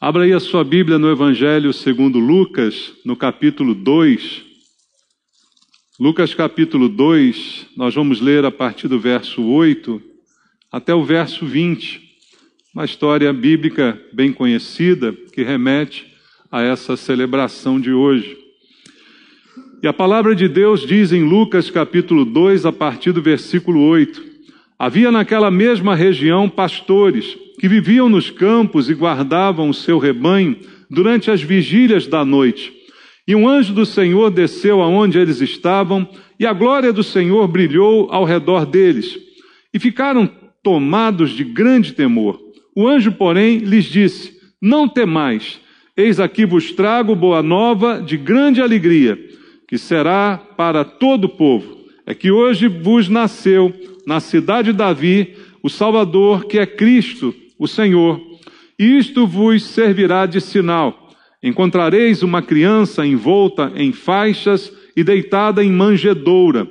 Abra aí a sua Bíblia no Evangelho segundo Lucas, no capítulo 2. Lucas capítulo 2, nós vamos ler a partir do verso 8 até o verso 20. Uma história bíblica bem conhecida que remete a essa celebração de hoje. E a palavra de Deus diz em Lucas capítulo 2, a partir do versículo 8: Havia naquela mesma região pastores que viviam nos campos e guardavam o seu rebanho durante as vigílias da noite. E um anjo do Senhor desceu aonde eles estavam, e a glória do Senhor brilhou ao redor deles. E ficaram tomados de grande temor. O anjo, porém, lhes disse: Não temais, eis aqui vos trago boa nova de grande alegria, que será para todo o povo. É que hoje vos nasceu na cidade de Davi o Salvador, que é Cristo, o Senhor. E isto vos servirá de sinal: encontrareis uma criança envolta em faixas e deitada em manjedoura.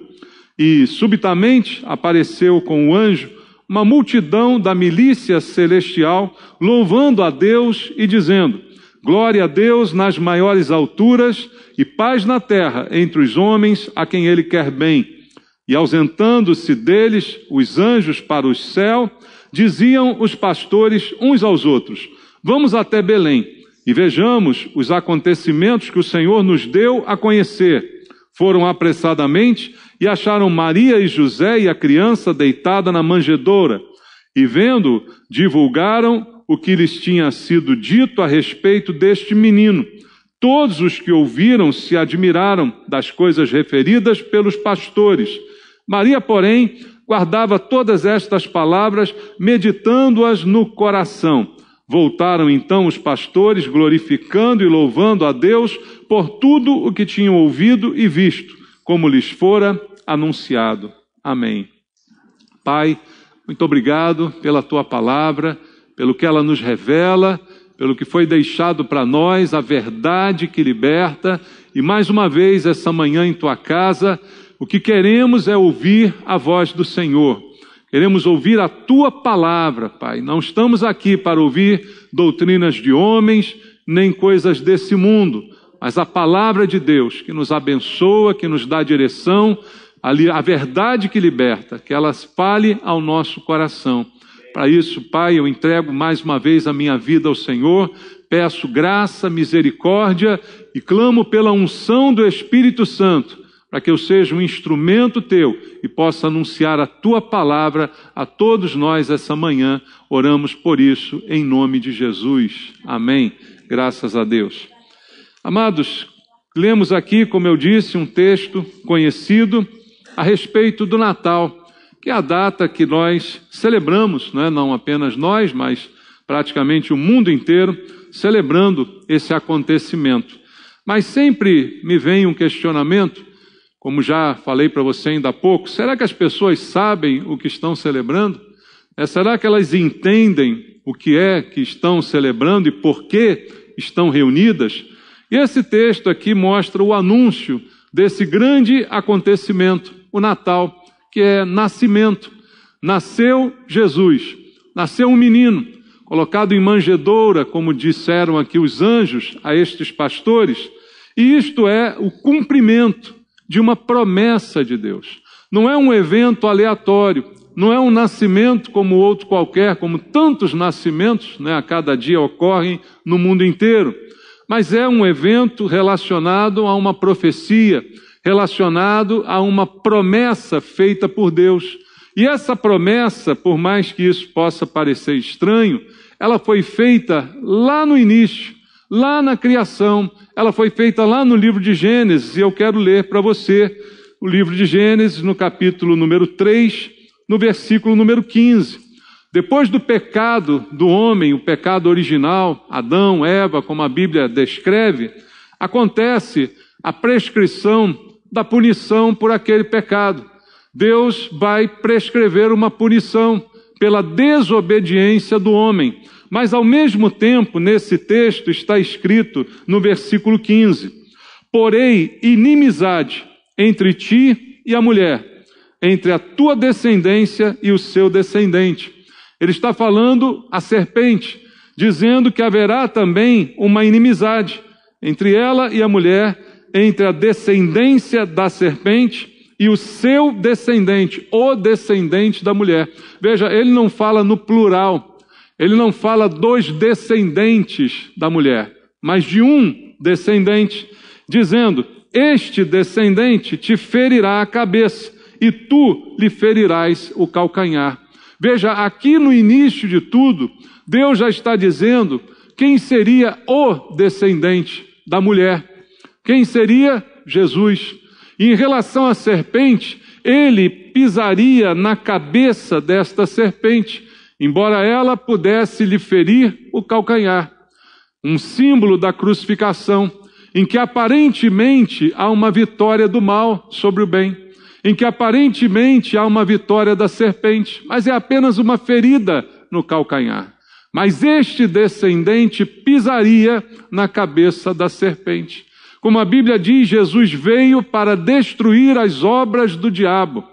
E subitamente apareceu com o anjo uma multidão da milícia celestial, louvando a Deus e dizendo: Glória a Deus nas maiores alturas e paz na terra entre os homens a quem Ele quer bem. E ausentando-se deles os anjos para o céu, diziam os pastores uns aos outros: Vamos até Belém e vejamos os acontecimentos que o Senhor nos deu a conhecer. Foram apressadamente e acharam Maria e José e a criança deitada na manjedoura. E vendo, divulgaram o que lhes tinha sido dito a respeito deste menino. Todos os que ouviram se admiraram das coisas referidas pelos pastores. Maria, porém, guardava todas estas palavras, meditando-as no coração. Voltaram então os pastores, glorificando e louvando a Deus por tudo o que tinham ouvido e visto, como lhes fora anunciado. Amém. Pai, muito obrigado pela Tua palavra, pelo que ela nos revela, pelo que foi deixado para nós, a verdade que liberta. E mais uma vez, essa manhã em Tua casa, o que queremos é ouvir a voz do Senhor. Queremos ouvir a Tua palavra, Pai. Não estamos aqui para ouvir doutrinas de homens, nem coisas desse mundo, mas a palavra de Deus, que nos abençoa, que nos dá direção, a verdade que liberta, que ela fale ao nosso coração. Para isso, Pai, eu entrego mais uma vez a minha vida ao Senhor, peço graça, misericórdia e clamo pela unção do Espírito Santo, para que eu seja um instrumento Teu e possa anunciar a Tua palavra a todos nós essa manhã. Oramos por isso em nome de Jesus. Amém. Graças a Deus. Amados, lemos aqui, como eu disse, um texto conhecido a respeito do Natal, que é a data que nós celebramos, não apenas nós, mas praticamente o mundo inteiro, celebrando esse acontecimento. Mas sempre me vem um questionamento, como já falei para você ainda há pouco: será que as pessoas sabem o que estão celebrando? Será que elas entendem o que é que estão celebrando e por que estão reunidas? E esse texto aqui mostra o anúncio desse grande acontecimento, o Natal, que é nascimento. Nasceu Jesus, nasceu um menino, colocado em manjedoura, como disseram aqui os anjos a estes pastores, e isto é o cumprimento de uma promessa de Deus. Não é um evento aleatório, não é um nascimento como outro qualquer, como tantos nascimentos a cada dia ocorrem no mundo inteiro, mas é um evento relacionado a uma profecia, relacionado a uma promessa feita por Deus. E essa promessa, por mais que isso possa parecer estranho, ela foi feita lá no início, lá na criação. Ela foi feita lá no livro de Gênesis, e eu quero ler para você o livro de Gênesis, no capítulo número 3, no versículo número 15. Depois do pecado do homem, o pecado original, Adão, Eva, como a Bíblia descreve, acontece a prescrição da punição por aquele pecado. Deus vai prescrever uma punição pela desobediência do homem. Mas ao mesmo tempo, nesse texto está escrito no versículo 15: Porém, inimizade entre ti e a mulher, entre a tua descendência e o seu descendente. Ele está falando a serpente, dizendo que haverá também uma inimizade entre ela e a mulher, entre a descendência da serpente e o seu descendente, o descendente da mulher. Veja, ele não fala no plural, ele não fala dos descendentes da mulher, mas de um descendente, dizendo: este descendente te ferirá a cabeça e tu lhe ferirás o calcanhar. Veja, aqui no início de tudo, Deus já está dizendo quem seria o descendente da mulher. Quem seria? Jesus. E em relação à serpente, ele pisaria na cabeça desta serpente, embora ela pudesse lhe ferir o calcanhar. Um símbolo da crucificação, em que aparentemente há uma vitória do mal sobre o bem, em que aparentemente há uma vitória da serpente, mas é apenas uma ferida no calcanhar. Mas este descendente pisaria na cabeça da serpente. Como a Bíblia diz, Jesus veio para destruir as obras do diabo.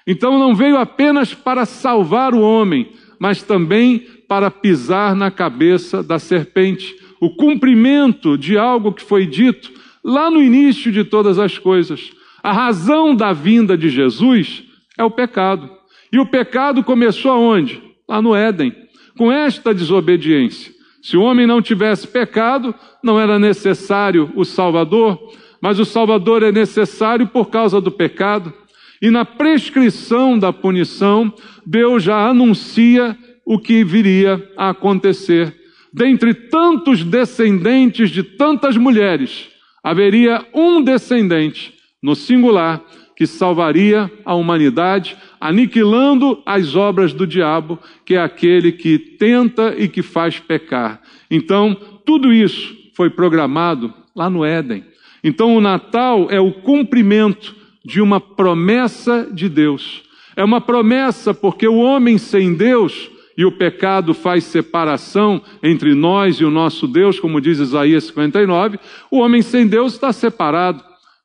Então não veio apenas para salvar o homem, mas também para pisar na cabeça da serpente. O cumprimento de algo que foi dito lá no início de todas as coisas. A razão da vinda de Jesus é o pecado. E o pecado começou aonde? Lá no Éden, com esta desobediência. Se o homem não tivesse pecado, não era necessário o Salvador, mas o Salvador é necessário por causa do pecado. E na prescrição da punição, Deus já anuncia o que viria a acontecer. Dentre tantos descendentes de tantas mulheres, haveria um descendente, no singular, que salvaria a humanidade, aniquilando as obras do diabo, que é aquele que tenta e que faz pecar. Então, tudo isso foi programado lá no Éden. Então, o Natal é o cumprimento de uma promessa de Deus. É uma promessa porque o homem sem Deus, e o pecado faz separação entre nós e o nosso Deus, como diz Isaías 59, o homem sem Deus está separado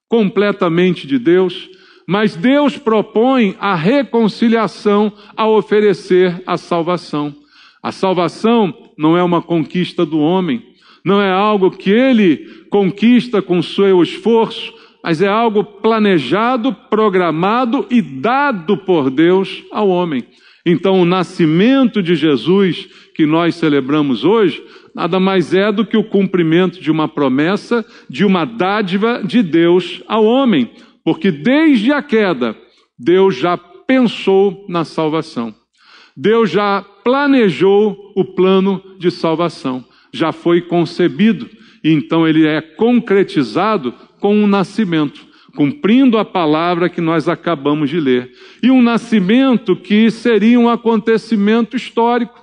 completamente de Deus, mas Deus propõe a reconciliação ao oferecer a salvação. A salvação não é uma conquista do homem, não é algo que ele conquista com seu esforço, mas é algo planejado, programado e dado por Deus ao homem. Então, o nascimento de Jesus, que nós celebramos hoje, nada mais é do que o cumprimento de uma promessa, de uma dádiva de Deus ao homem. Porque desde a queda, Deus já pensou na salvação. Deus já planejou o plano de salvação. Já foi concebido. E então ele é concretizado com o nascimento, cumprindo a palavra que nós acabamos de ler. E um nascimento que seria um acontecimento histórico,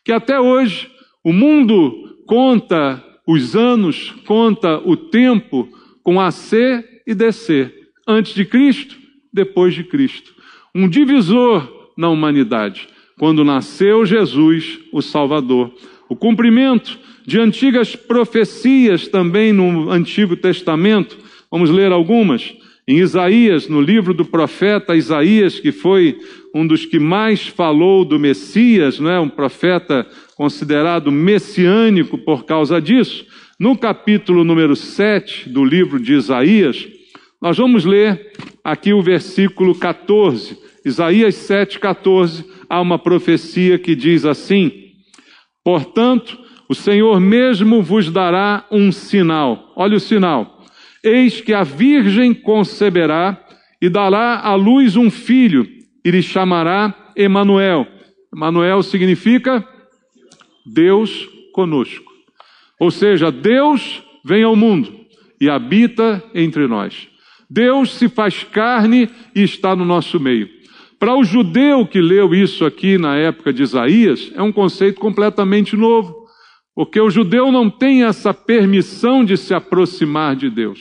que até hoje o mundo conta os anos, conta o tempo com AC e DC. Antes de Cristo, depois de Cristo. Um divisor na humanidade, quando nasceu Jesus, o Salvador. O cumprimento de antigas profecias também no Antigo Testamento. Vamos ler algumas. Em Isaías, no livro do profeta Isaías, que foi um dos que mais falou do Messias, não é? Um profeta considerado messiânico por causa disso. No capítulo número 7 do livro de Isaías, nós vamos ler aqui o versículo 14. Isaías 7,14, há uma profecia que diz assim: portanto, o Senhor mesmo vos dará um sinal. Olha o sinal. Eis que a virgem conceberá e dará à luz um filho, e lhe chamará Emanuel. Emanuel significa Deus conosco. Ou seja, Deus vem ao mundo e habita entre nós. Deus se faz carne e está no nosso meio. Para o judeu que leu isso aqui na época de Isaías, é um conceito completamente novo, porque o judeu não tem essa permissão de se aproximar de Deus.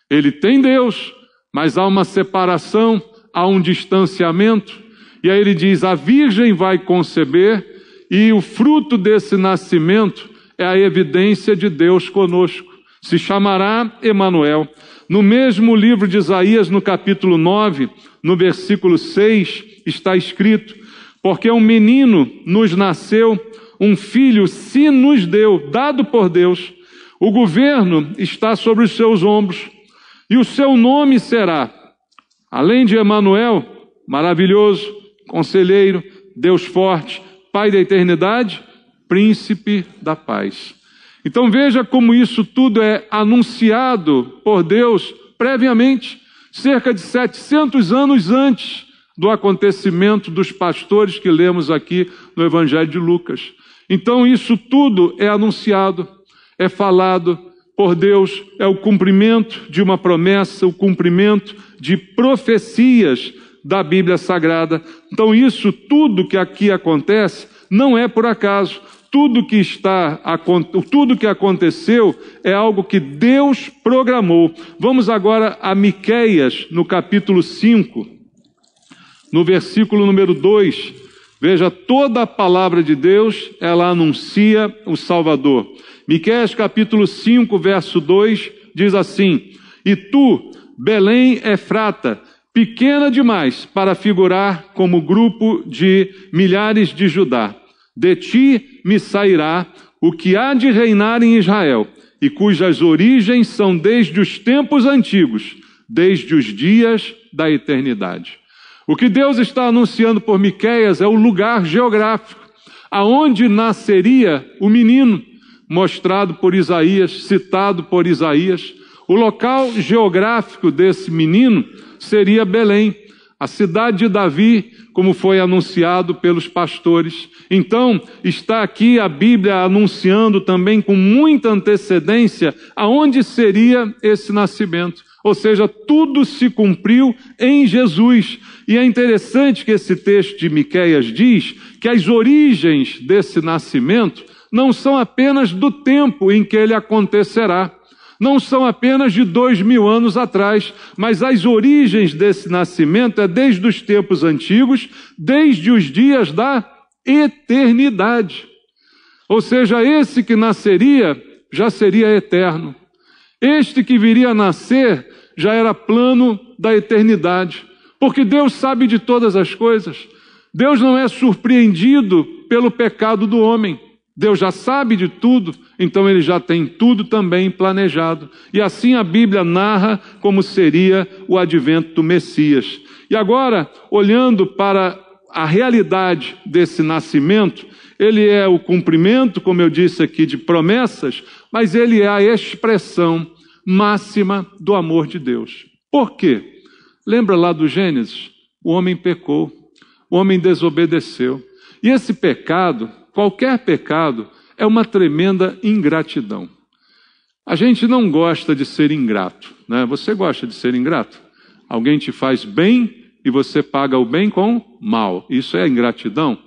Ele tem Deus, mas há uma separação, há um distanciamento, e aí ele diz, a virgem vai conceber, e o fruto desse nascimento é a evidência de Deus conosco. Se chamará Emanuel. No mesmo livro de Isaías, no capítulo 9, no versículo 6, está escrito, porque um menino nos nasceu, um filho se nos deu, dado por Deus. O governo está sobre os seus ombros, e o seu nome será, além de Emanuel, maravilhoso, conselheiro, Deus forte, Pai da eternidade, príncipe da paz. Então veja como isso tudo é anunciado por Deus previamente, cerca de 700 anos antes do acontecimento dos pastores que lemos aqui no Evangelho de Lucas. Então isso tudo é anunciado, é falado por Deus, é o cumprimento de uma promessa, o cumprimento de profecias da Bíblia Sagrada. Então isso tudo que aqui acontece não é por acaso. Tudo que aconteceu é algo que Deus programou. Vamos agora a Miqueias, no capítulo 5, no versículo número 2. Veja, toda a palavra de Deus, ela anuncia o Salvador. Miqueias capítulo 5, verso 2, diz assim: E tu, Belém Efrata, pequena demais para figurar como grupo de milhares de Judá, de ti me sairá o que há de reinar em Israel, e cujas origens são desde os tempos antigos, desde os dias da eternidade. O que Deus está anunciando por Miqueias é o lugar geográfico, aonde nasceria o menino, mostrado por Isaías, citado por Isaías. O local geográfico desse menino seria Belém, a cidade de Davi, como foi anunciado pelos pastores. Então, está aqui a Bíblia anunciando também com muita antecedência aonde seria esse nascimento. Ou seja, tudo se cumpriu em Jesus. E é interessante que esse texto de Miqueias diz que as origens desse nascimento não são apenas do tempo em que ele acontecerá, não são apenas de 2000 anos atrás, mas as origens desse nascimento é desde os tempos antigos, desde os dias da eternidade. Ou seja, esse que nasceria já seria eterno. Este que viria a nascer já era plano da eternidade, porque Deus sabe de todas as coisas. Deus não é surpreendido pelo pecado do homem. Deus já sabe de tudo, então ele já tem tudo também planejado. E assim a Bíblia narra como seria o advento do Messias. E agora, olhando para a realidade desse nascimento, ele é o cumprimento, como eu disse aqui, de promessas, mas ele é a expressão máxima do amor de Deus. Por quê? Lembra lá do Gênesis? O homem pecou, o homem desobedeceu. E esse pecado, qualquer pecado, é uma tremenda ingratidão. A gente não gosta de ser ingrato, né? Você gosta de ser ingrato? Alguém te faz bem e você paga o bem com mal. Isso é ingratidão.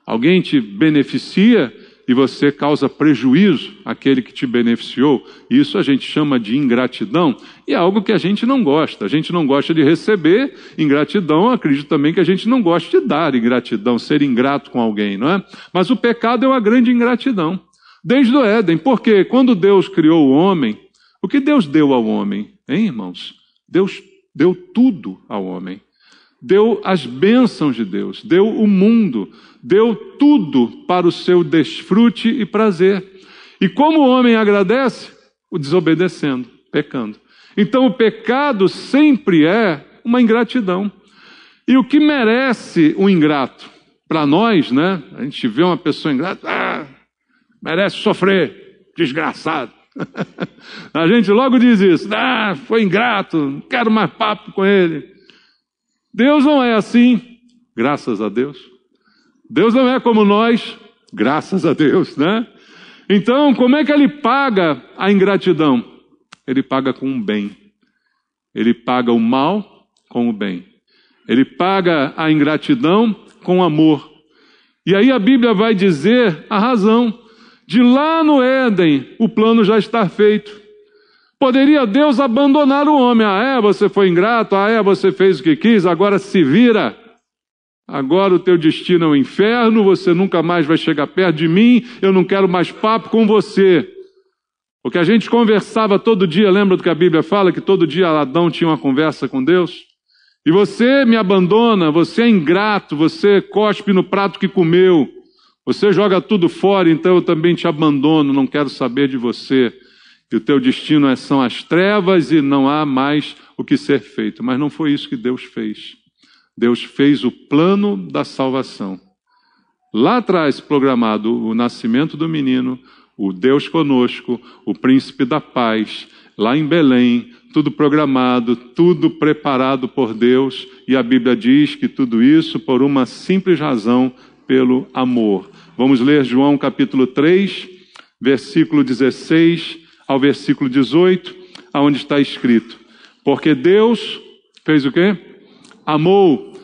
Alguém te beneficia e você causa prejuízo àquele que te beneficiou. Isso a gente chama de ingratidão e é algo que a gente não gosta. A gente não gosta de receber ingratidão, acredito também que a gente não gosta de dar ingratidão, ser ingrato com alguém, não é? Mas o pecado é uma grande ingratidão. Desde o Éden, porque quando Deus criou o homem, o que Deus deu ao homem, hein, irmãos? Deus deu tudo ao homem. Deu as bênçãos de Deus, deu o mundo, deu tudo para o seu desfrute e prazer. E como o homem agradece? O desobedecendo, pecando. Então o pecado sempre é uma ingratidão. E o que merece o ingrato? Para nós, né? A gente vê uma pessoa ingrata, merece sofrer, desgraçado. A gente logo diz isso, foi ingrato, não quero mais papo com ele. Deus não é assim, graças a Deus. Deus não é como nós, graças a Deus, né? Então, como é que ele paga a ingratidão? Ele paga com um bem. Ele paga o mal com o bem. Ele paga a ingratidão com amor. E aí a Bíblia vai dizer a razão. De lá no Éden, o plano já está feito. Poderia Deus abandonar o homem? Você foi ingrato, você fez o que quis, agora se vira. Agora o teu destino é o inferno, você nunca mais vai chegar perto de mim, eu não quero mais papo com você. Porque a gente conversava todo dia, lembra do que a Bíblia fala? Que todo dia Adão tinha uma conversa com Deus? E você me abandona, você é ingrato, você cospe no prato que comeu. Você joga tudo fora, então eu também te abandono, não quero saber de você. E o teu destino são as trevas e não há mais o que ser feito. Mas não foi isso que Deus fez. Deus fez o plano da salvação. Lá atrás, programado o nascimento do menino, o Deus conosco, o príncipe da paz, lá em Belém, tudo programado, tudo preparado por Deus. E a Bíblia diz que tudo isso por uma simples razão, pelo amor. Vamos ler João capítulo 3, versículo 16 ao versículo 18, aonde está escrito: porque Deus fez o quê? Amou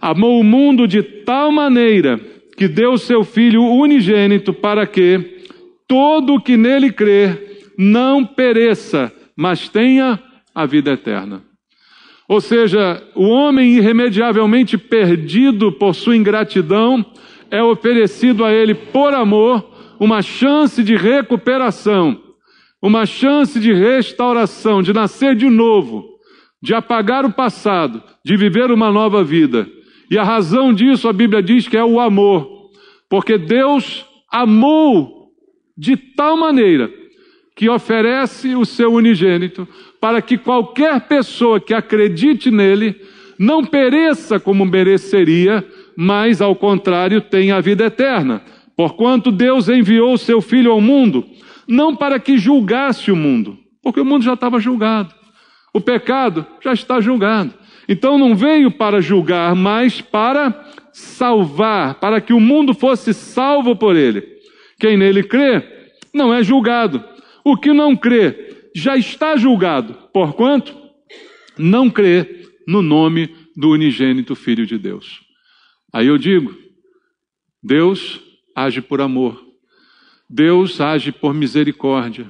o mundo de tal maneira que deu o seu Filho unigênito para que todo o que nele crê não pereça, mas tenha a vida eterna. Ou seja, o homem irremediavelmente perdido por sua ingratidão é oferecido a ele por amor uma chance de recuperação, uma chance de restauração, de nascer de novo, de apagar o passado, de viver uma nova vida. E a razão disso, a Bíblia diz que é o amor, porque Deus amou de tal maneira que oferece o seu unigênito para que qualquer pessoa que acredite nele não pereça como mereceria, mas ao contrário tenha a vida eterna. Porquanto Deus enviou o seu Filho ao mundo, não para que julgasse o mundo, porque o mundo já estava julgado. O pecado já está julgado. Então não veio para julgar, mas para salvar, para que o mundo fosse salvo por ele. Quem nele crê não é julgado. O que não crê já está julgado, porquanto não crê no nome do unigênito Filho de Deus. Aí eu digo, Deus age por amor. Deus age por misericórdia.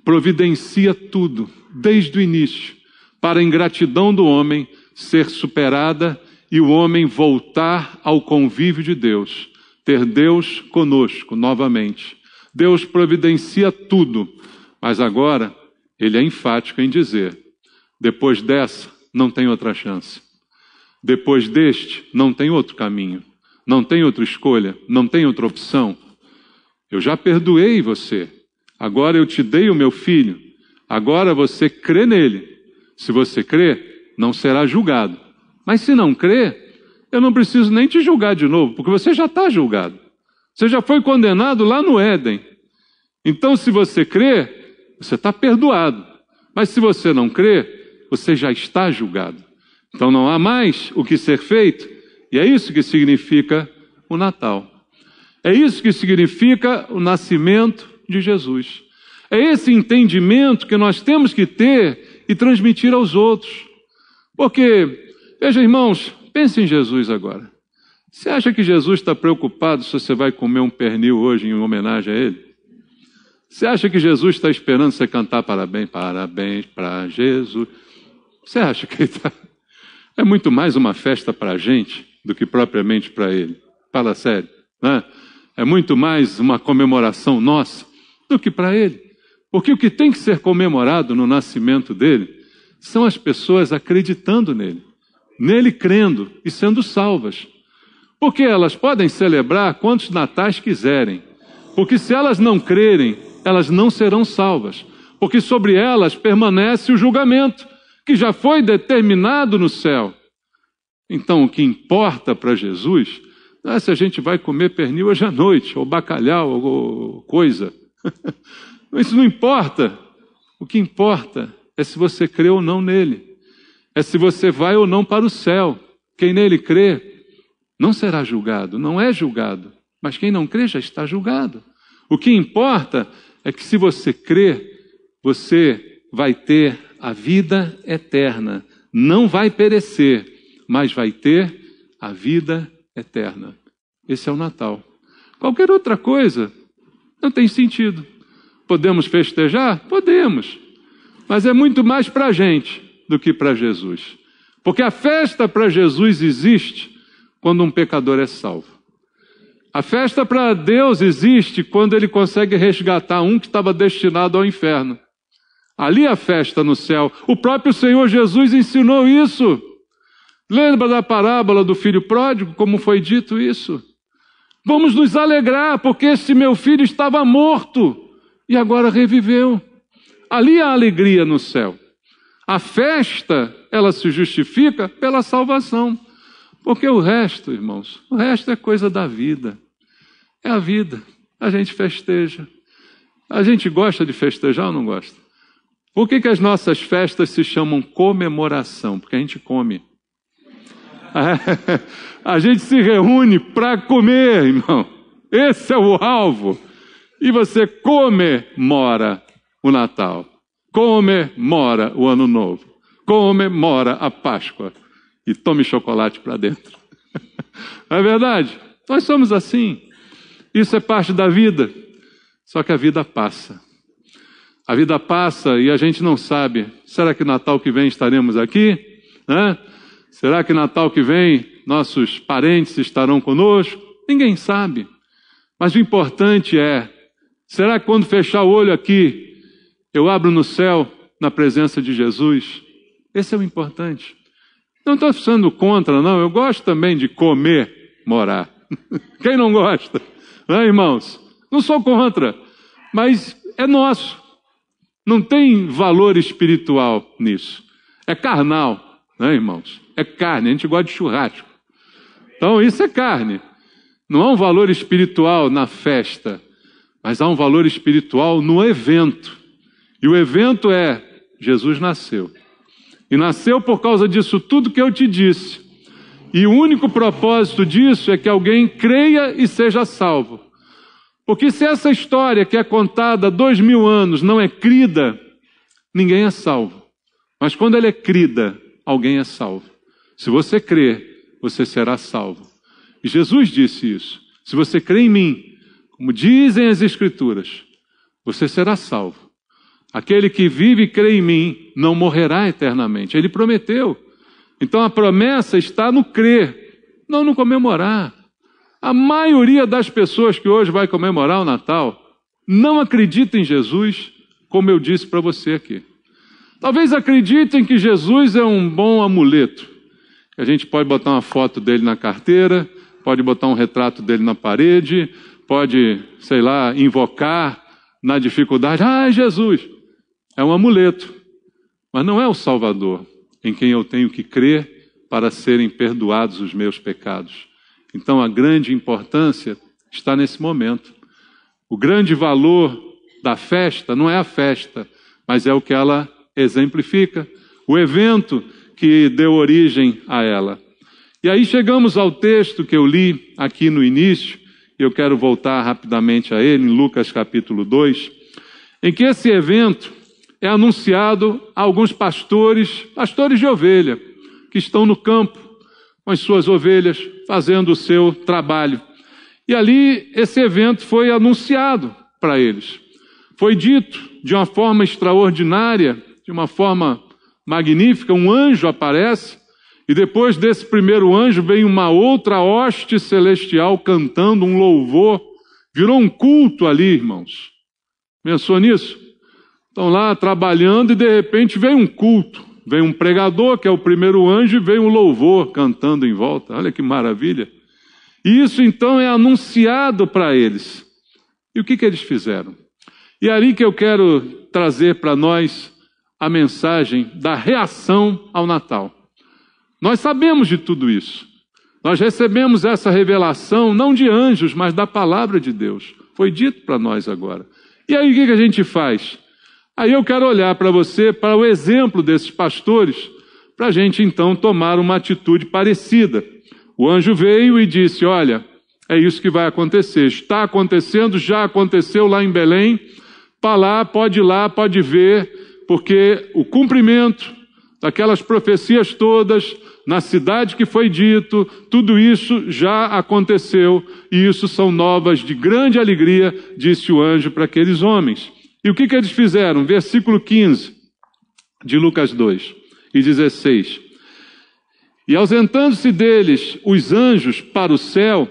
Providencia tudo, desde o início, para a ingratidão do homem ser superada e o homem voltar ao convívio de Deus, ter Deus conosco novamente. Deus providencia tudo, mas agora ele é enfático em dizer, depois dessa não tem outra chance. Depois deste não tem outro caminho, não tem outra escolha, não tem outra opção. Eu já perdoei você, agora eu te dei o meu filho, agora você crê nele. Se você crê, não será julgado. Mas se não crê, eu não preciso nem te julgar de novo, porque você já está julgado. Você já foi condenado lá no Éden. Então, se você crê, você está perdoado. Mas se você não crê, você já está julgado. Então não há mais o que ser feito. E é isso que significa o Natal. É isso que significa o nascimento de Jesus. É esse entendimento que nós temos que ter e transmitir aos outros. Porque, veja, irmãos, pense em Jesus agora. Você acha que Jesus está preocupado se você vai comer um pernil hoje em homenagem a ele? Você acha que Jesus está esperando você cantar parabéns para Jesus? Você acha que ele está... É muito mais uma festa para a gente do que propriamente para ele. Fala sério, né? É muito mais uma comemoração nossa do que para ele. Porque o que tem que ser comemorado no nascimento dele são as pessoas acreditando nele, nele crendo e sendo salvas. Porque elas podem celebrar quantos natais quiserem. Porque se elas não crerem, elas não serão salvas. Porque sobre elas permanece o julgamento, que já foi determinado no céu. Então o que importa para Jesus não é se a gente vai comer pernil hoje à noite, ou bacalhau, ou coisa. Isso não importa. O que importa é se você crê ou não nele. É se você vai ou não para o céu. Quem nele crê não será julgado, não é julgado. Mas quem não crê já está julgado. O que importa é que se você crê, você vai ter a vida eterna. Não vai perecer, mas vai ter a vida eterna. Esse é o Natal. Qualquer outra coisa não tem sentido. Podemos festejar? Podemos. Mas é muito mais para a gente do que para Jesus. Porque a festa para Jesus existe quando um pecador é salvo. A festa para Deus existe quando ele consegue resgatar um que estava destinado ao inferno. Ali a festa no céu. O próprio Senhor Jesus ensinou isso. Lembra da parábola do filho pródigo, como foi dito isso? Vamos nos alegrar, porque esse meu filho estava morto e agora reviveu. Ali há alegria no céu. A festa, ela se justifica pela salvação. Porque o resto, irmãos, o resto é coisa da vida. É a vida. A gente festeja. A gente gosta de festejar ou não gosta? Por que as nossas festas se chamam comemoração? Porque a gente come. A gente se reúne para comer, irmão. Esse é o alvo. E você comemora o Natal. Comemora o Ano Novo. Comemora a Páscoa. E tome chocolate para dentro. Não é verdade? Nós somos assim. Isso é parte da vida. Só que a vida passa. A vida passa e a gente não sabe. Será que Natal que vem estaremos aqui? Será que Natal que vem nossos parentes estarão conosco? Ninguém sabe. Mas o importante é, será que quando fechar o olho aqui, eu abro no céu na presença de Jesus? Esse é o importante. Não estou sendo contra, não. Eu gosto também de comemorar. Quem não gosta? Não, irmãos? Não sou contra, mas é nosso. Não tem valor espiritual nisso. É carnal, né, irmãos? É carne, a gente gosta de churrasco. Então isso é carne. Não há um valor espiritual na festa, mas há um valor espiritual no evento. E o evento é, Jesus nasceu. E nasceu por causa disso tudo que eu te disse. E o único propósito disso é que alguém creia e seja salvo. Porque se essa história que é contada há 2000 anos não é crida, ninguém é salvo. Mas quando ela é crida, alguém é salvo. Se você crer, você será salvo. E Jesus disse isso. Se você crê em mim, como dizem as Escrituras, você será salvo. Aquele que vive e crê em mim não morrerá eternamente. Ele prometeu. Então a promessa está no crer, não no comemorar. A maioria das pessoas que hoje vai comemorar o Natal não acredita em Jesus, como eu disse para você aqui. Talvez acreditem que Jesus é um bom amuleto. A gente pode botar uma foto dele na carteira, pode botar um retrato dele na parede, pode, sei lá, invocar na dificuldade. Jesus! É um amuleto, mas não é o Salvador em quem eu tenho que crer para serem perdoados os meus pecados. Então a grande importância está nesse momento. O grande valor da festa não é a festa, mas é o que ela exemplifica, o evento que deu origem a ela. E aí chegamos ao texto que eu li aqui no início, e eu quero voltar rapidamente a ele, em Lucas capítulo 2, em que esse evento é anunciado a alguns pastores de ovelha, que estão no campo com as suas ovelhas, fazendo o seu trabalho. E ali esse evento foi anunciado para eles. Foi dito de uma forma extraordinária, de uma forma magnífica, um anjo aparece, e depois desse primeiro anjo vem uma outra hoste celestial cantando um louvor. Virou um culto ali, irmãos. Pensou nisso? Estão lá trabalhando e de repente vem um culto. Vem um pregador, que é o primeiro anjo, e vem um louvor cantando em volta. Olha que maravilha. E isso então é anunciado para eles. E o que eles fizeram? E é ali que eu quero trazer para nós a mensagem da reação ao Natal. Nós sabemos de tudo isso. Nós recebemos essa revelação não de anjos, mas da palavra de Deus. Foi dito para nós agora. E aí o que a gente faz? Aí eu quero olhar para você, para o exemplo desses pastores, para a gente então tomar uma atitude parecida. O anjo veio e disse, olha, é isso que vai acontecer. Está acontecendo, já aconteceu lá em Belém. Para lá, pode ir lá, pode ver, porque o cumprimento daquelas profecias todas, na cidade que foi dito, tudo isso já aconteceu, e isso são novas de grande alegria, disse o anjo para aqueles homens. E o que eles fizeram? Versículo 15 de Lucas 2 e 16. E ausentando-se deles os anjos para o céu,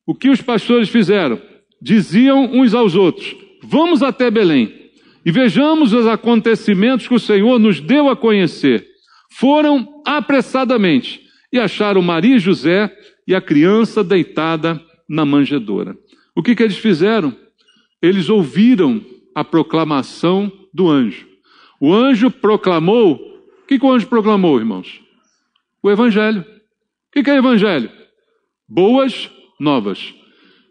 o que os pastores fizeram? Diziam uns aos outros, vamos até Belém e vejamos os acontecimentos que o Senhor nos deu a conhecer. Foram apressadamente e acharam Maria e José e a criança deitada na manjedoura. O que eles fizeram? Eles ouviram a proclamação do anjo. O anjo proclamou. O que o anjo proclamou, irmãos? O evangelho. O que é evangelho? Boas novas.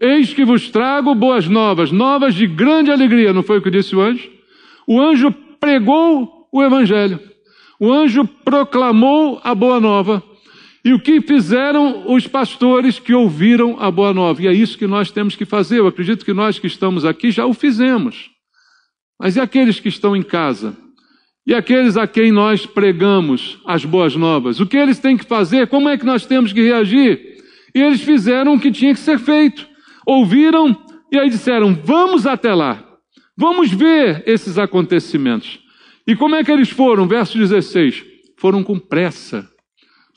Eis que vos trago boas novas, novas de grande alegria. Não foi o que disse o anjo? O anjo pregou o evangelho. O anjo proclamou a boa nova. E o que fizeram os pastores que ouviram a boa nova? E é isso que nós temos que fazer. Eu acredito que nós que estamos aqui já o fizemos. Mas e aqueles que estão em casa? E aqueles a quem nós pregamos as boas novas? O que eles têm que fazer? Como é que nós temos que reagir? E eles fizeram o que tinha que ser feito. Ouviram e aí disseram, vamos até lá. Vamos ver esses acontecimentos. E como é que eles foram? Verso 16. Foram com pressa.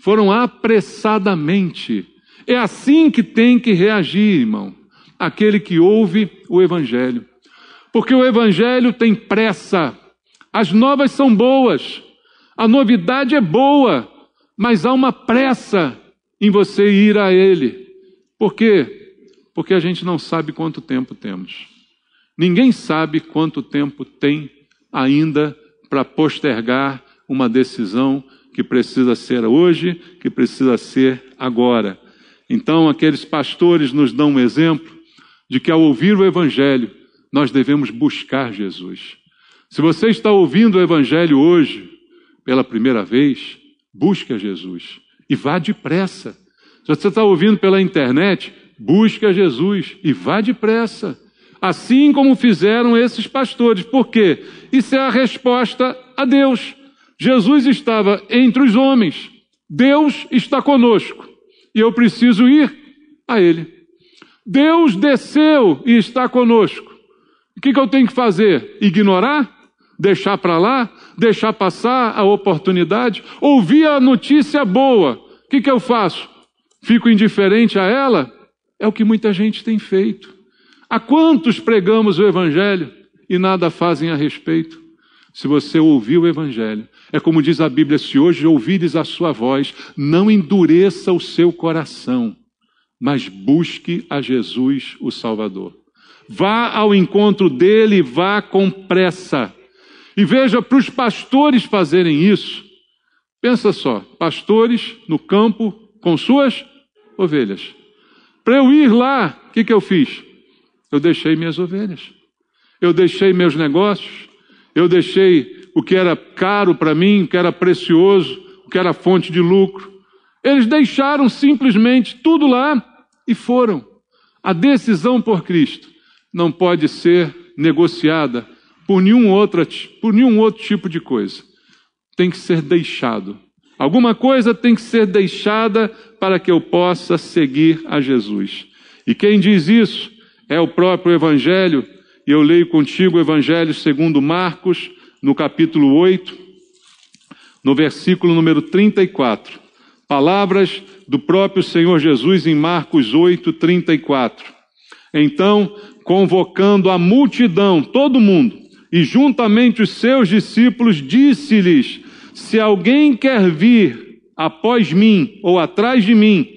Foram apressadamente. É assim que tem que reagir, irmão, aquele que ouve o evangelho. Porque o evangelho tem pressa. As novas são boas. A novidade é boa, mas há uma pressa em você ir a ele. Por quê? Porque a gente não sabe quanto tempo temos. Ninguém sabe quanto tempo tem ainda para postergar uma decisão que precisa ser hoje, que precisa ser agora. Então, aqueles pastores nos dão um exemplo de que ao ouvir o evangelho, nós devemos buscar Jesus. Se você está ouvindo o evangelho hoje, pela primeira vez, busque a Jesus e vá depressa. Se você está ouvindo pela internet, busque a Jesus e vá depressa. Assim como fizeram esses pastores. Por quê? Isso é a resposta a Deus. Jesus estava entre os homens. Deus está conosco. E eu preciso ir a Ele. Deus desceu e está conosco. O que eu tenho que fazer? Ignorar? Deixar para lá? Deixar passar a oportunidade? Ouvir a notícia boa. O que eu faço? Fico indiferente a ela? É o que muita gente tem feito. A quantos pregamos o evangelho e nada fazem a respeito? Se você ouvir o evangelho, é como diz a Bíblia, se hoje ouvires a sua voz, não endureça o seu coração, mas busque a Jesus, o Salvador. Vá ao encontro dele, vá com pressa. E veja, para os pastores fazerem isso, pensa só, pastores no campo com suas ovelhas. Para eu ir lá, o que eu fiz? Eu deixei minhas ovelhas. Eu deixei meus negócios. Eu deixei o que era caro para mim, o que era precioso, o que era fonte de lucro. Eles deixaram simplesmente tudo lá e foram. A decisão por Cristo não pode ser negociada por nenhum outro tipo de coisa. Tem que ser deixado. Alguma coisa tem que ser deixada para que eu possa seguir a Jesus. E quem diz isso é o próprio Evangelho. E eu leio contigo o Evangelho segundo Marcos, no capítulo 8, no versículo número 34. Palavras do próprio Senhor Jesus em Marcos 8, 34. Então, convocando a multidão, todo mundo, e juntamente os seus discípulos, disse-lhes, se alguém quer vir após mim ou atrás de mim,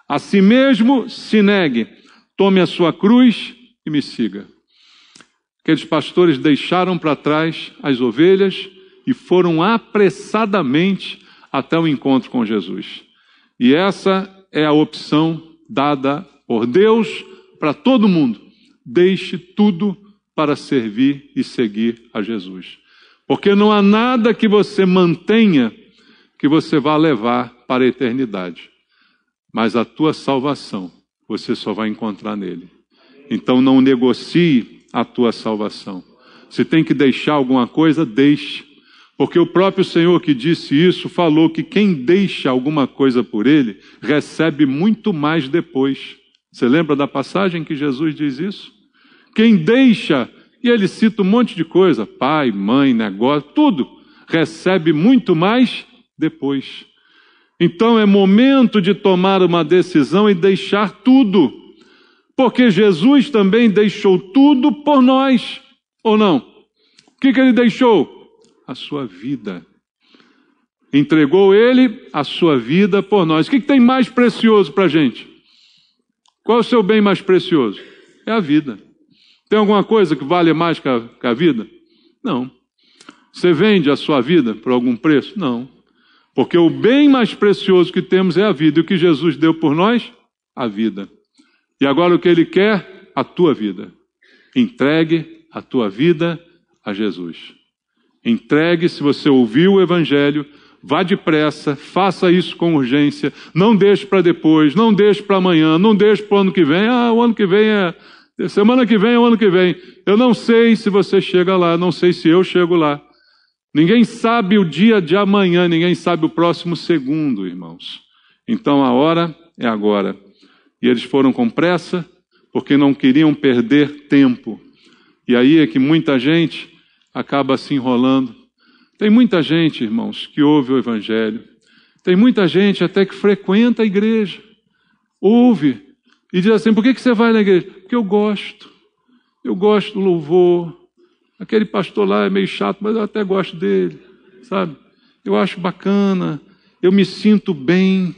a si mesmo se negue, tome a sua cruz e me siga. Aqueles pastores deixaram para trás as ovelhas e foram apressadamente até o encontro com Jesus. E essa é a opção dada por Deus para todo mundo. Deixe tudo para servir e seguir a Jesus. Porque não há nada que você mantenha que você vá levar para a eternidade. Mas a tua salvação você só vai encontrar nele. Então não negocie a tua salvação. Se tem que deixar alguma coisa, deixe. Porque o próprio Senhor que disse isso, falou que quem deixa alguma coisa por ele, recebe muito mais depois. Você lembra da passagem que Jesus diz isso? Quem deixa, e ele cita um monte de coisa, pai, mãe, negócio, tudo, recebe muito mais depois. Então é momento de tomar uma decisão e deixar tudo. Porque Jesus também deixou tudo por nós, ou não? O que ele deixou? A sua vida. Entregou ele a sua vida por nós. O que tem mais precioso para a gente? Qual é o seu bem mais precioso? É a vida. Tem alguma coisa que vale mais que a vida? Não. Você vende a sua vida por algum preço? Não. Porque o bem mais precioso que temos é a vida. E o que Jesus deu por nós? A vida. E agora o que Ele quer? A tua vida. Entregue a tua vida a Jesus. Entregue, se você ouviu o Evangelho, vá depressa, faça isso com urgência, não deixe para depois, não deixe para amanhã, não deixe para o ano que vem. O ano que vem semana que vem é o ano que vem. Eu não sei se você chega lá, não sei se eu chego lá. Ninguém sabe o dia de amanhã, ninguém sabe o próximo segundo, irmãos. Então a hora é agora. E eles foram com pressa, porque não queriam perder tempo. E aí é que muita gente acaba se enrolando. Tem muita gente, irmãos, que ouve o Evangelho. Tem muita gente até que frequenta a igreja. Ouve e diz assim, por que você vai na igreja? Porque eu gosto. Eu gosto do louvor. Aquele pastor lá é meio chato, mas eu até gosto dele, sabe? Eu acho bacana. Eu me sinto bem.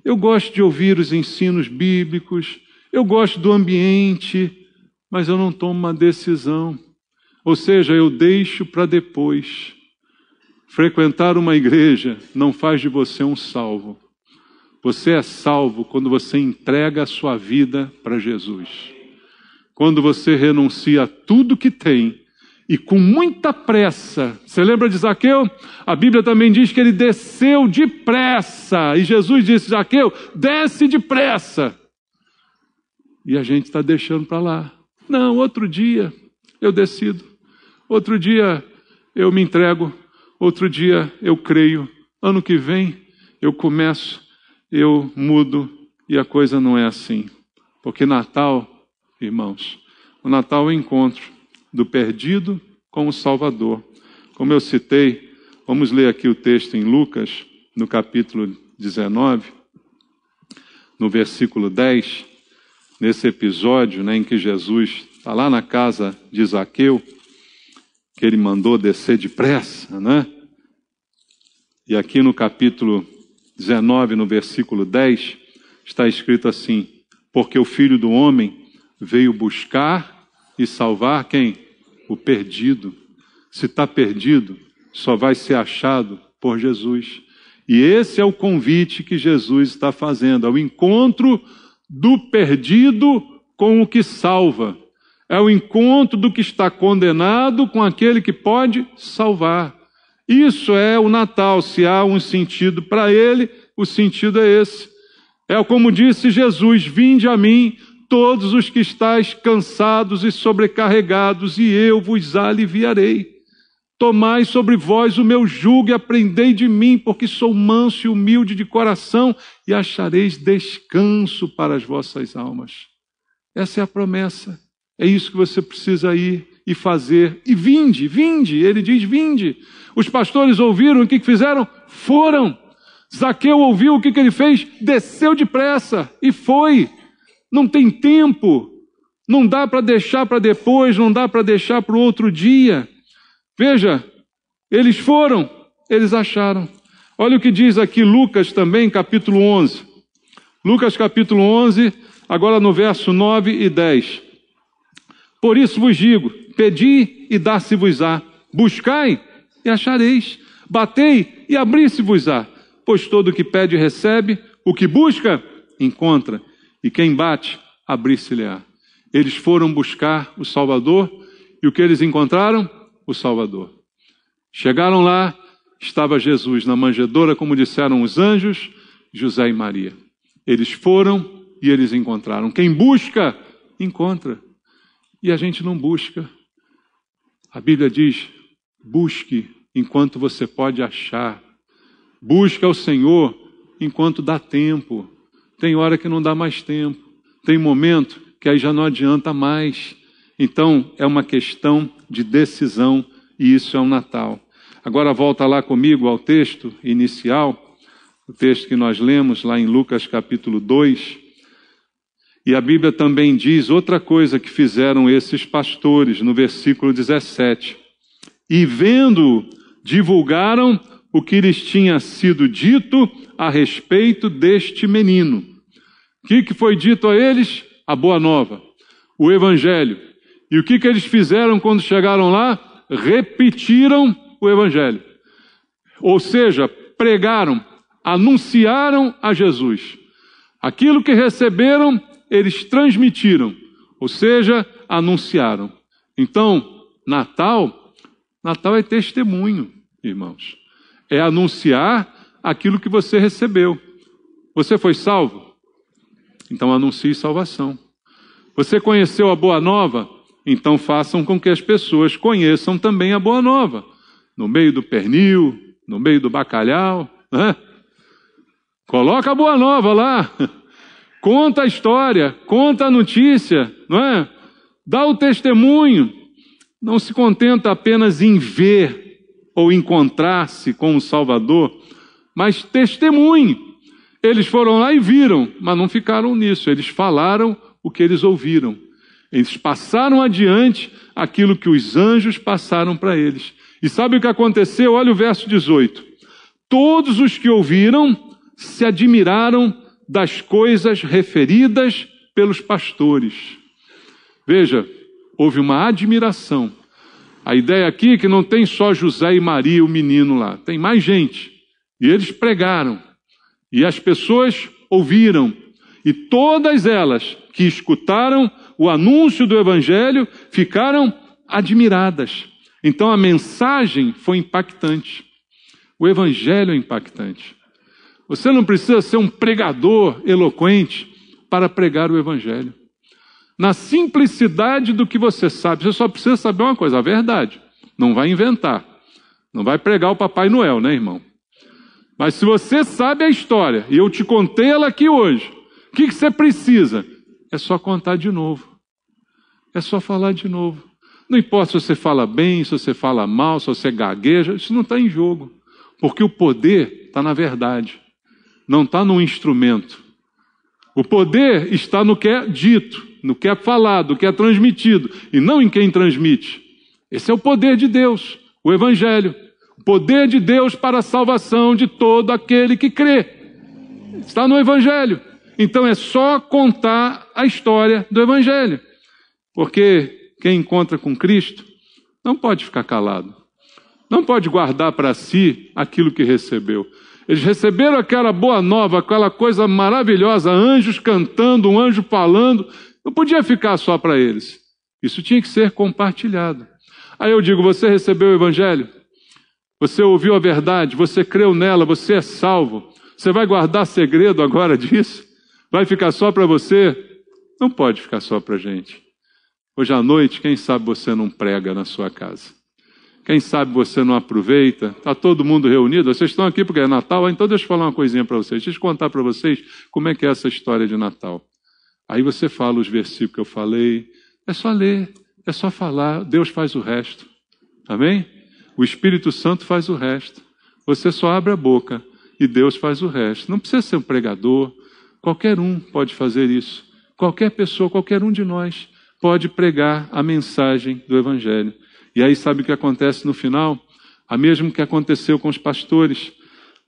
Eu gosto de ouvir os ensinos bíblicos. Eu gosto do ambiente, mas eu não tomo uma decisão. Ou seja, eu deixo para depois. Frequentar uma igreja não faz de você um salvo. Você é salvo quando você entrega a sua vida para Jesus. Quando você renuncia a tudo que tem e com muita pressa. Você lembra de Zaqueu? A Bíblia também diz que ele desceu depressa. E Jesus disse, Zaqueu, desce depressa. E a gente está deixando para lá. Não, outro dia eu decido. Outro dia eu me entrego. Outro dia eu creio. Ano que vem eu começo, eu mudo. E a coisa não é assim. Porque Natal, irmãos, o Natal é o encontro do perdido com o Salvador. Como eu citei, vamos ler aqui o texto em Lucas, no capítulo 19, no versículo 10, nesse episódio, né, em que Jesus está lá na casa de Zaqueu, que ele mandou descer depressa, né? E aqui no capítulo 19, no versículo 10, está escrito assim, porque o Filho do Homem veio buscar e salvar quem? O perdido. Se está perdido, só vai ser achado por Jesus. E esse é o convite que Jesus está fazendo, ao encontro do perdido com o que salva. É o encontro do que está condenado com aquele que pode salvar. Isso é o Natal. Se há um sentido para ele, o sentido é esse. É como disse Jesus, vinde a mim, todos os que estáis cansados e sobrecarregados, e eu vos aliviarei. Tomai sobre vós o meu jugo e aprendei de mim, porque sou manso e humilde de coração, e achareis descanso para as vossas almas. Essa é a promessa. É isso que você precisa ir e fazer. E vinde, vinde. Ele diz, vinde. Os pastores ouviram, o que fizeram? Foram. Zaqueu ouviu, o que ele fez? Desceu depressa e foi. Não tem tempo. Não dá para deixar para depois, não dá para deixar para o outro dia. Veja, eles foram, eles acharam. Olha o que diz aqui Lucas também, capítulo 11. Lucas capítulo 11, agora no verso 9 e 10. Por isso vos digo, pedi e dar-se-vos-á, buscai e achareis, batei e abrir-se-vos-á, pois todo o que pede recebe, o que busca, encontra, e quem bate, abrir-se-lhe-á. Eles foram buscar o Salvador, e o que eles encontraram? O Salvador. Chegaram lá, estava Jesus na manjedoura, como disseram os anjos, José e Maria. Eles foram e eles encontraram. Quem busca, encontra. E a gente não busca. A Bíblia diz, busque enquanto você pode achar. Busca ao Senhor enquanto dá tempo. Tem hora que não dá mais tempo. Tem momento que aí já não adianta mais. Então, é uma questão de decisão e isso é o Natal. Agora volta lá comigo ao texto inicial, o texto que nós lemos lá em Lucas capítulo 2. E a Bíblia também diz outra coisa que fizeram esses pastores, no versículo 17. E vendo, divulgaram o que lhes tinha sido dito a respeito deste menino. O que foi dito a eles? A boa nova, o evangelho. E o que eles fizeram quando chegaram lá? Repetiram o evangelho. Ou seja, pregaram, anunciaram a Jesus. Aquilo que receberam, eles transmitiram, ou seja, anunciaram. Então, Natal é testemunho, irmãos. É anunciar aquilo que você recebeu. Você foi salvo? Então anuncie salvação. Você conheceu a boa nova? Então façam com que as pessoas conheçam também a boa nova. No meio do pernil, no meio do bacalhau, né? Coloca a boa nova lá. Conta a história, conta a notícia, não é? Dá o testemunho. Não se contenta apenas em ver ou encontrar-se com o Salvador, mas testemunhe. Eles foram lá e viram, mas não ficaram nisso. Eles falaram o que eles ouviram. Eles passaram adiante aquilo que os anjos passaram para eles. E sabe o que aconteceu? Olha o verso 18. Todos os que ouviram se admiraram das coisas referidas pelos pastores. Veja, houve uma admiração. A ideia aqui é que não tem só José e Maria, o menino lá. Tem mais gente. E eles pregaram. E as pessoas ouviram. E todas elas que escutaram o anúncio do evangelho ficaram admiradas. Então a mensagem foi impactante. O evangelho é impactante. Você não precisa ser um pregador eloquente para pregar o evangelho. Na simplicidade do que você sabe, você só precisa saber uma coisa, a verdade. Não vai inventar. Não vai pregar o Papai Noel, né, irmão? Mas se você sabe a história, e eu te contei ela aqui hoje, o que você precisa? É só contar de novo. É só falar de novo. Não importa se você fala bem, se você fala mal, se você gagueja, isso não está em jogo. Porque o poder está na verdade. Não está no instrumento. O poder está no que é dito, no que é falado, no que é transmitido, e não em quem transmite. Esse é o poder de Deus, o evangelho. O poder de Deus para a salvação de todo aquele que crê. Está no evangelho. Então é só contar a história do evangelho. Porque quem encontra com Cristo não pode ficar calado. Não pode guardar para si aquilo que recebeu. Eles receberam aquela boa nova, aquela coisa maravilhosa, anjos cantando, um anjo falando. Não podia ficar só para eles. Isso tinha que ser compartilhado. Aí eu digo, você recebeu o evangelho? Você ouviu a verdade? Você creu nela? Você é salvo? Você vai guardar segredo agora disso? Vai ficar só para você? Não pode ficar só para a gente. Hoje à noite, quem sabe você não prega na sua casa? Quem sabe você não aproveita? Está todo mundo reunido? Vocês estão aqui porque é Natal? Então deixa eu falar uma coisinha para vocês. Deixa eu contar para vocês como é que é essa história de Natal. Aí você fala os versículos que eu falei. É só ler, é só falar. Deus faz o resto. Amém? O Espírito Santo faz o resto. Você só abre a boca e Deus faz o resto. Não precisa ser um pregador. Qualquer um pode fazer isso. Qualquer pessoa, qualquer um de nós pode pregar a mensagem do Evangelho. E aí sabe o que acontece no final? A mesmo que aconteceu com os pastores.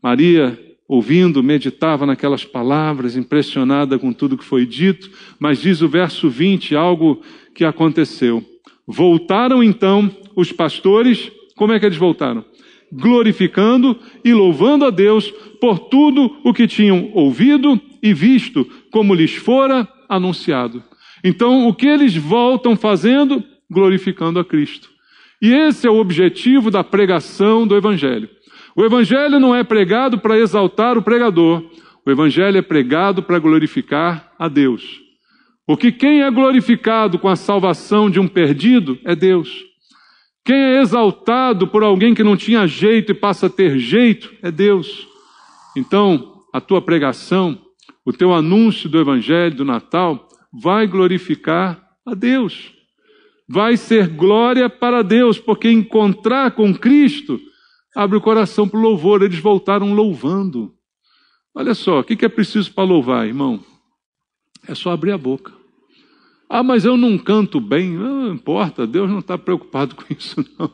Maria, ouvindo, meditava naquelas palavras, impressionada com tudo que foi dito, mas diz o verso 20, algo que aconteceu. Voltaram então os pastores, como é que eles voltaram? Glorificando e louvando a Deus por tudo o que tinham ouvido e visto, como lhes fora anunciado. Então, o que eles voltam fazendo? Glorificando a Cristo. E esse é o objetivo da pregação do Evangelho. O Evangelho não é pregado para exaltar o pregador. O Evangelho é pregado para glorificar a Deus. Porque quem é glorificado com a salvação de um perdido é Deus. Quem é exaltado por alguém que não tinha jeito e passa a ter jeito é Deus. Então, a tua pregação, o teu anúncio do Evangelho, do Natal, vai glorificar a Deus. Vai ser glória para Deus, porque encontrar com Cristo abre o coração para o louvor. Eles voltaram louvando. Olha só, o que é preciso para louvar, irmão? É só abrir a boca. Ah, mas eu não canto bem. Não importa, Deus não está preocupado com isso, não.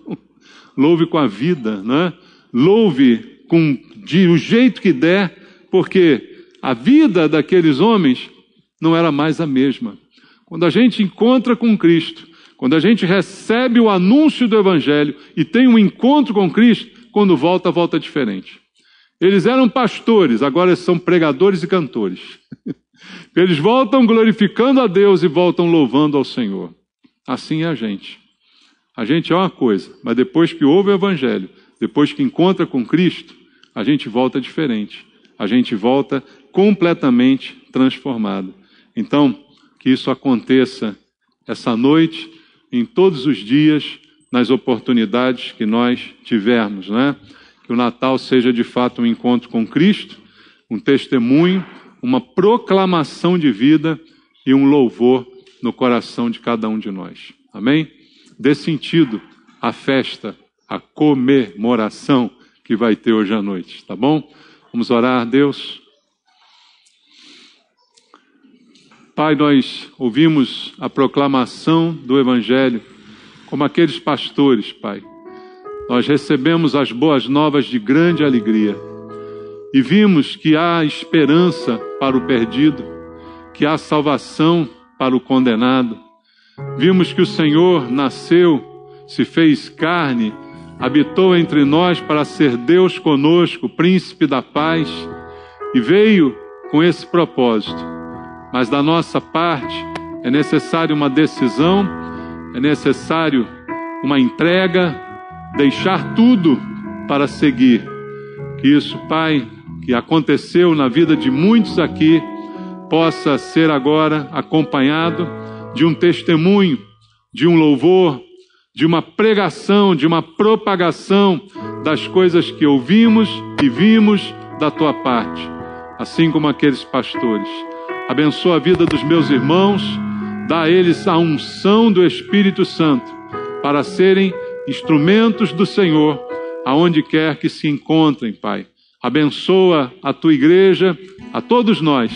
Louve com a vida, né? Louve do jeito que der, porque a vida daqueles homens não era mais a mesma. Quando a gente encontra com Cristo, quando a gente recebe o anúncio do Evangelho e tem um encontro com Cristo, quando volta, volta diferente. Eles eram pastores, agora são pregadores e cantores. Eles voltam glorificando a Deus e voltam louvando ao Senhor. Assim é a gente. A gente é uma coisa, mas depois que ouve o Evangelho, depois que encontra com Cristo, a gente volta diferente. A gente volta completamente transformado. Então, que isso aconteça essa noite, em todos os dias, nas oportunidades que nós tivermos, né? Que o Natal seja de fato um encontro com Cristo, um testemunho, uma proclamação de vida e um louvor no coração de cada um de nós. Amém? Dê sentido à festa, à comemoração que vai ter hoje à noite, tá bom? Vamos orar, Deus. Pai, nós ouvimos a proclamação do Evangelho como aqueles pastores, Pai. Nós recebemos as boas novas de grande alegria e vimos que há esperança para o perdido, que há salvação para o condenado. Vimos que o Senhor nasceu, se fez carne, habitou entre nós para ser Deus conosco, príncipe da paz, e veio com esse propósito. Mas da nossa parte é necessário uma decisão, é necessário uma entrega, deixar tudo para seguir. Que isso, Pai, que aconteceu na vida de muitos aqui, possa ser agora acompanhado de um testemunho, de um louvor, de uma pregação, de uma propagação das coisas que ouvimos e vimos da Tua parte, assim como aqueles pastores. Abençoa a vida dos meus irmãos, dá a eles a unção do Espírito Santo para serem instrumentos do Senhor, aonde quer que se encontrem, Pai. Abençoa a Tua igreja, a todos nós,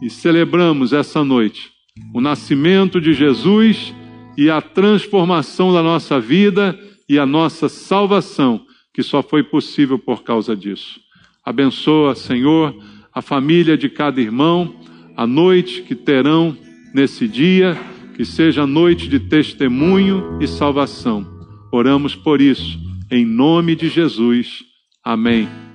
e celebramos essa noite o nascimento de Jesus e a transformação da nossa vida e a nossa salvação, que só foi possível por causa disso. Abençoa, Senhor, a família de cada irmão, a noite que terão nesse dia, que seja noite de testemunho e salvação. Oramos por isso, em nome de Jesus. Amém.